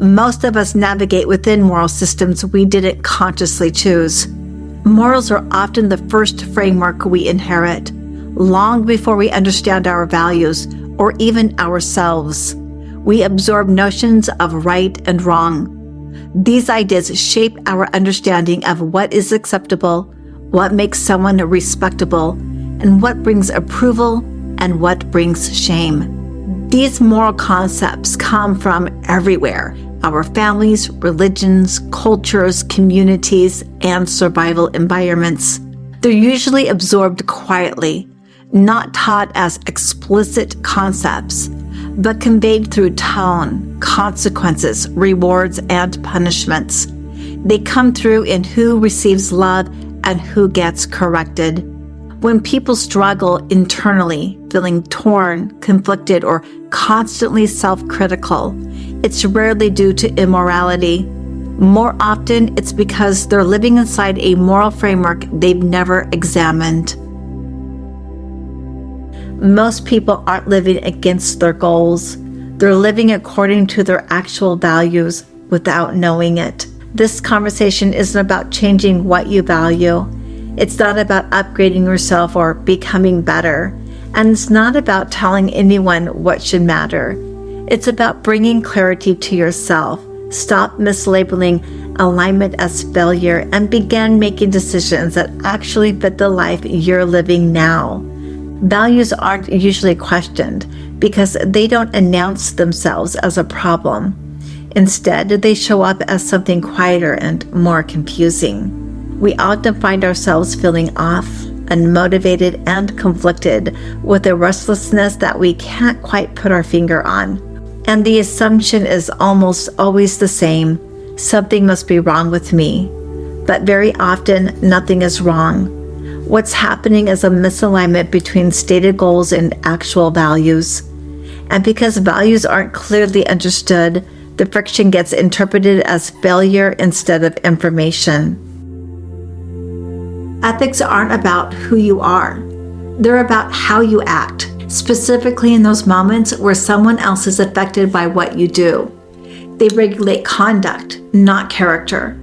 Most of us navigate within moral systems we didn't consciously choose. Morals are often the first framework we inherit, long before we understand our values or even ourselves. We absorb notions of right and wrong. These ideas shape our understanding of what is acceptable, what makes someone respectable, and what brings approval and what brings shame. These moral concepts come from everywhere: our families, religions, cultures, communities, and survival environments. They're usually absorbed quietly, not taught as explicit concepts, but conveyed through tone, consequences, rewards, and punishments. They come through in who receives love and who gets corrected. When people struggle internally, feeling torn, conflicted, or constantly self-critical, it's rarely due to immorality. More often, it's because they're living inside a moral framework they've never examined. Most people aren't living against their goals. They're living according to their actual values without knowing it. This conversation isn't about changing what you value. It's not about upgrading yourself or becoming better. And it's not about telling anyone what should matter. It's about bringing clarity to yourself. Stop mislabeling alignment as failure and begin making decisions that actually fit the life you're living now. Values aren't usually questioned because they don't announce themselves as a problem. Instead, they show up as something quieter and more confusing. We often find ourselves feeling off, unmotivated, and conflicted with a restlessness that we can't quite put our finger on. And the assumption is almost always the same: something must be wrong with me. But very often, nothing is wrong. What's happening is a misalignment between stated goals and actual values. And because values aren't clearly understood, the friction gets interpreted as failure instead of information. Ethics aren't about who you are. They're about how you act, specifically in those moments where someone else is affected by what you do. They regulate conduct, not character.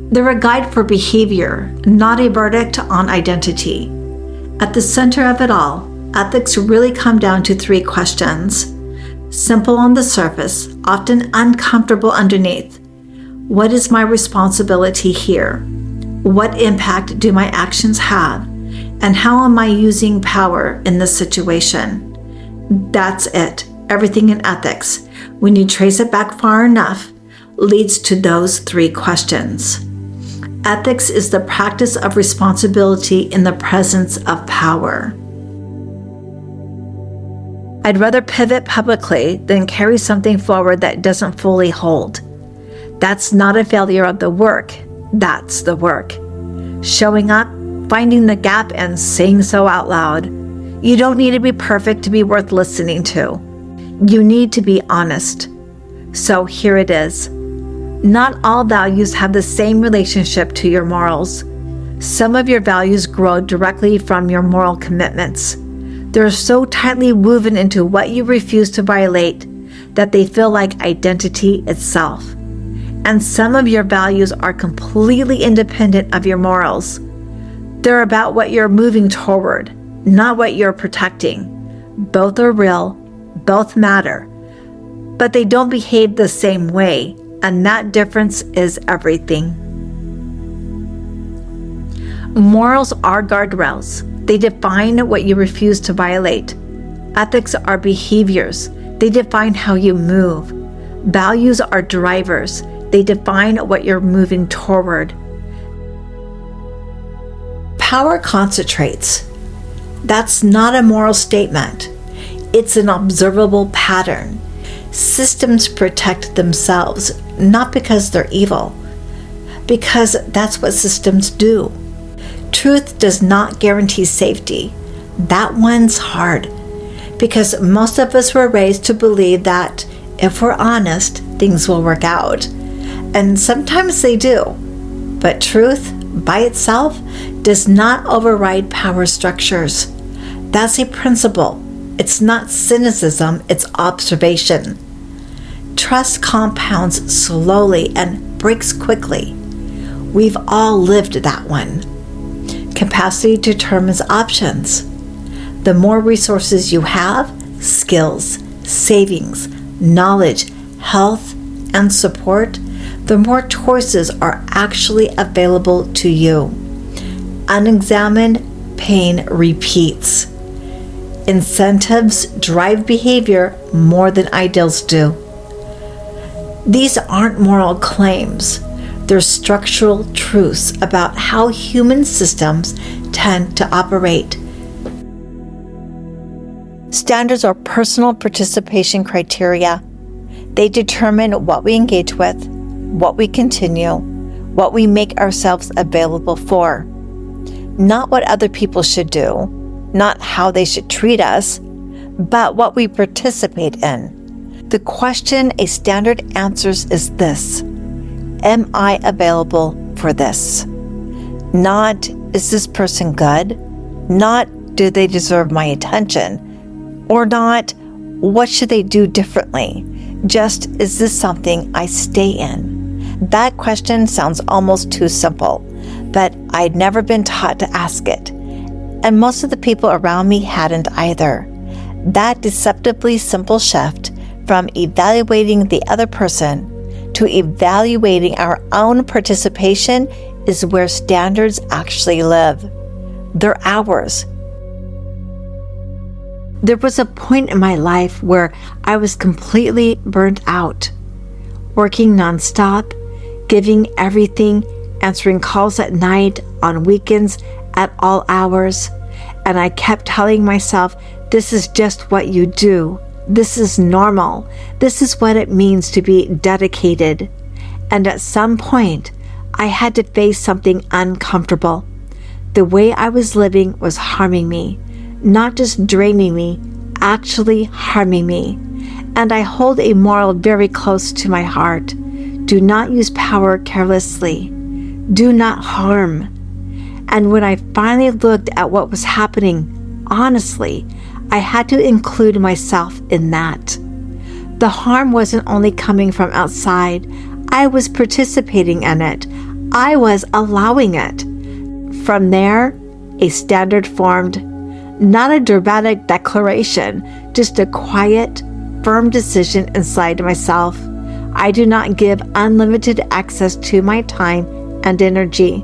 They're a guide for behavior, not a verdict on identity. At the center of it all, ethics really come down to three questions. Simple on the surface, often uncomfortable underneath. What is my responsibility here? What impact do my actions have? And how am I using power in this situation? That's it. Everything in ethics, when you trace it back far enough, leads to those three questions. Ethics is the practice of responsibility in the presence of power. I'd rather pivot publicly than carry something forward that doesn't fully hold. That's not a failure of the work. That's the work. Showing up, finding the gap, and saying so out loud. You don't need to be perfect to be worth listening to. You need to be honest. So here it is. Not all values have the same relationship to your morals. Some of your values grow directly from your moral commitments. They're so tightly woven into what you refuse to violate that they feel like identity itself. And some of your values are completely independent of your morals. They're about what you're moving toward, not what you're protecting. Both are real, both matter, but they don't behave the same way. And that difference is everything. Morals are guardrails. They define what you refuse to violate. Ethics are behaviors. They define how you move. Values are drivers. They define what you're moving toward. Power concentrates. That's not a moral statement. It's an observable pattern. Systems protect themselves, not because they're evil, because that's what systems do. Truth does not guarantee safety. That one's hard, because most of us were raised to believe that if we're honest, things will work out. And sometimes they do. But truth, by itself, does not override power structures. That's a principle. It's not cynicism, it's observation. Trust compounds slowly and breaks quickly. We've all lived that one. Capacity determines options. The more resources you have, skills, savings, knowledge, health, and support, the more choices are actually available to you. Unexamined pain repeats. Incentives drive behavior more than ideals do. These aren't moral claims. They're structural truths about how human systems tend to operate. Standards are personal participation criteria. They determine what we engage with, what we continue, what we make ourselves available for. Not what other people should do, not how they should treat us, but what we participate in. The question a standard answers is this: am I available for this? Not, is this person good? Not, do they deserve my attention? Or not, what should they do differently? Just, is this something I stay in? That question sounds almost too simple, but I'd never been taught to ask it. And most of the people around me hadn't either. That deceptively simple shift from evaluating the other person to evaluating our own participation is where standards actually live. They're ours. There was a point in my life where I was completely burnt out, working nonstop, giving everything, answering calls at night, on weekends, at all hours. And I kept telling myself, this is just what you do. This is normal. This is what it means to be dedicated. And at some point, I had to face something uncomfortable. The way I was living was harming me, not just draining me, actually harming me. And I hold a moral very close to my heart. Do not use power carelessly. Do not harm. And when I finally looked at what was happening, honestly, I had to include myself in that. The harm wasn't only coming from outside. I was participating in it. I was allowing it. From there, a standard formed, not a dramatic declaration, just a quiet, firm decision inside myself. I do not give unlimited access to my time and energy.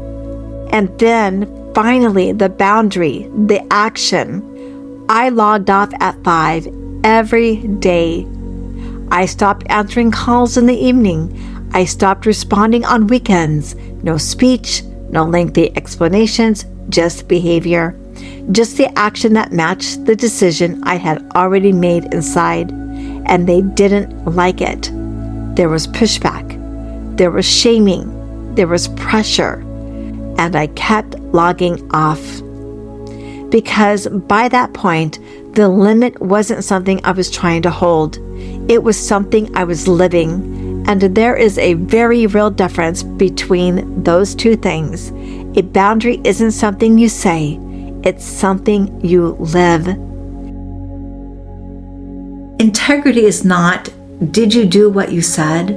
And then, finally, the boundary, the action. I logged off at 5 every day. I stopped answering calls in the evening. I stopped responding on weekends. No speech, no lengthy explanations, just behavior. Just the action that matched the decision I had already made inside. And they didn't like it. There was pushback. There was shaming. There was pressure. And I kept logging off. Because by that point, the limit wasn't something I was trying to hold. It was something I was living. And there is a very real difference between those two things. A boundary isn't something you say. It's something you live. Integrity is not, did you do what you said?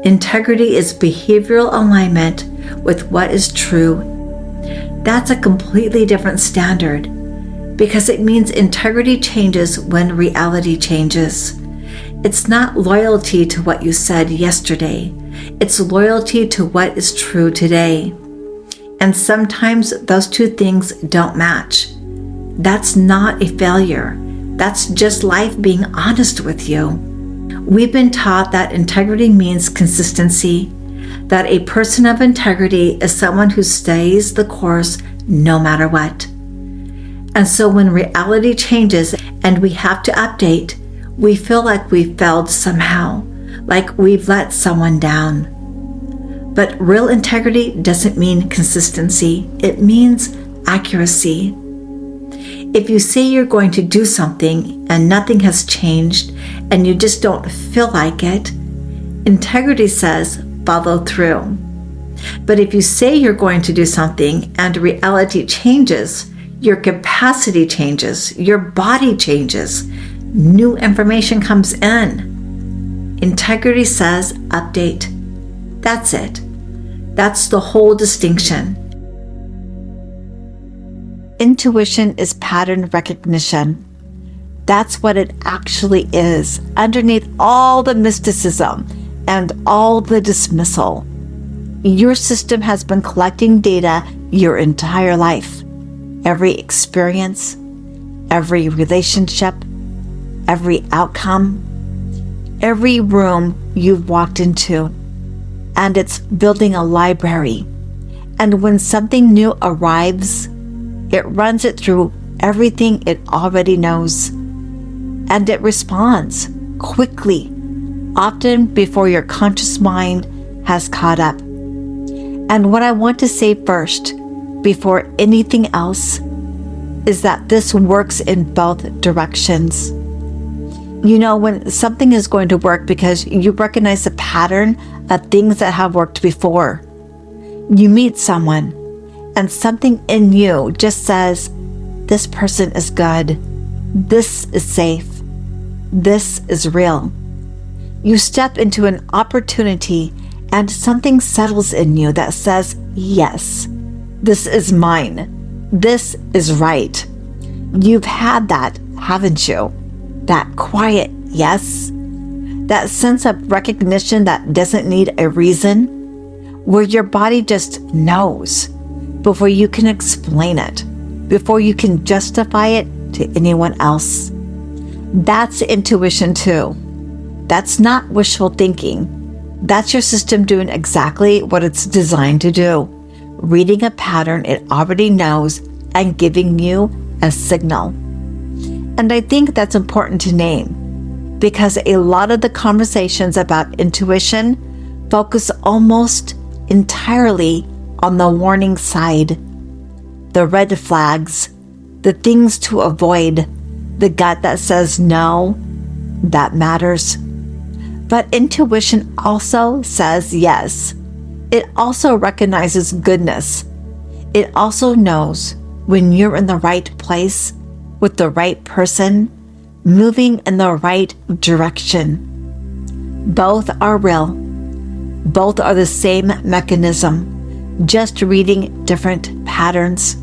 Integrity is behavioral alignment with what is true. That's a completely different standard because it means integrity changes when reality changes. It's not loyalty to what you said yesterday. It's loyalty to what is true today. And sometimes those two things don't match. That's not a failure. That's just life being honest with you. We've been taught that integrity means consistency, that a person of integrity is someone who stays the course no matter what. And so when reality changes and we have to update, we feel like we've failed somehow, like we've let someone down. But real integrity doesn't mean consistency. It means accuracy. If you say you're going to do something and nothing has changed and you just don't feel like it, integrity says follow through. But if you say you're going to do something and reality changes, your capacity changes, your body changes, new information comes in. Integrity says update. That's it. That's the whole distinction. Intuition is pattern recognition. That's what it actually is, underneath all the mysticism and all the dismissal. Your system has been collecting data your entire life. Every experience, every relationship, every outcome, every room you've walked into. And it's building a library. And when something new arrives, it runs it through everything it already knows. And it responds quickly, often before your conscious mind has caught up. And what I want to say first, before anything else, is that this works in both directions. You know when something is going to work because you recognize the pattern of things that have worked before. You meet someone and something in you just says, this person is good. This is safe. This is real. You step into an opportunity and something settles in you that says, yes, this is mine. This is right. You've had that, haven't you? That quiet yes, that sense of recognition that doesn't need a reason, where your body just knows before you can explain it, before you can justify it to anyone else. That's intuition too. That's not wishful thinking. That's your system doing exactly what it's designed to do, reading a pattern it already knows and giving you a signal. And I think that's important to name, because a lot of the conversations about intuition focus almost entirely on the warning side, the red flags, the things to avoid, the gut that says no, that matters. But intuition also says yes. It also recognizes goodness. It also knows when you're in the right place with the right person, moving in the right direction. Both are real. Both are the same mechanism, just reading different patterns.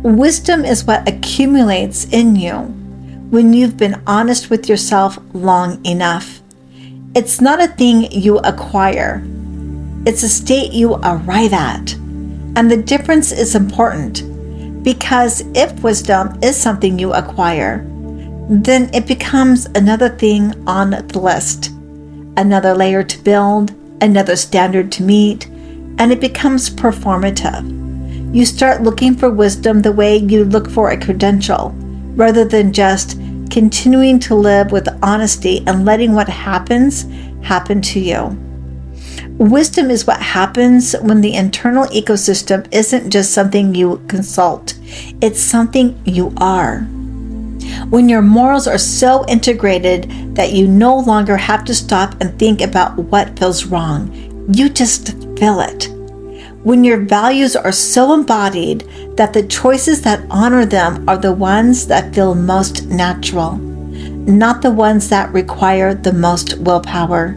Wisdom is what accumulates in you when you've been honest with yourself long enough. It's not a thing you acquire. It's a state you arrive at. And the difference is important, because if wisdom is something you acquire, then it becomes another thing on the list, another layer to build, another standard to meet, and it becomes performative. You start looking for wisdom the way you look for a credential, rather than just continuing to live with honesty and letting what happens happen to you. Wisdom is what happens when the internal ecosystem isn't just something you consult, it's something you are. When your morals are so integrated that you no longer have to stop and think about what feels wrong, you just feel it. When your values are so embodied that the choices that honor them are the ones that feel most natural, not the ones that require the most willpower.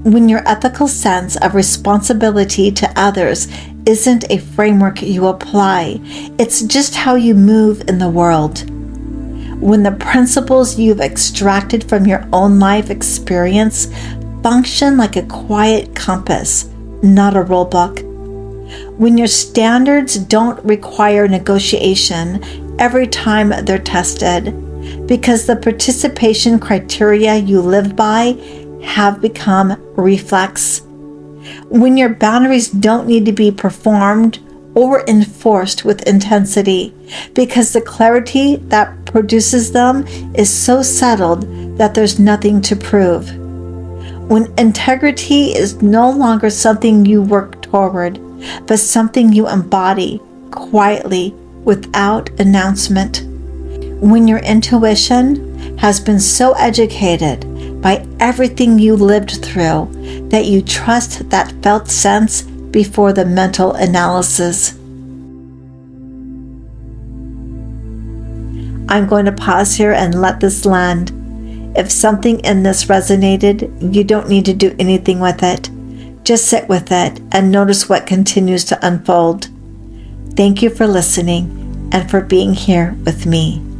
When your ethical sense of responsibility to others isn't a framework you apply, it's just how you move in the world. When the principles you've extracted from your own life experience function like a quiet compass, not a rule book. When your standards don't require negotiation every time they're tested, because the participation criteria you live by have become reflex. When your boundaries don't need to be performed or enforced with intensity, because the clarity that produces them is so settled that there's nothing to prove. When integrity is no longer something you work toward, but something you embody quietly without announcement. When your intuition has been so educated by everything you lived through that you trust that felt sense before the mental analysis. I'm going to pause here and let this land. If something in this resonated, you don't need to do anything with it. Just sit with it and notice what continues to unfold. Thank you for listening and for being here with me.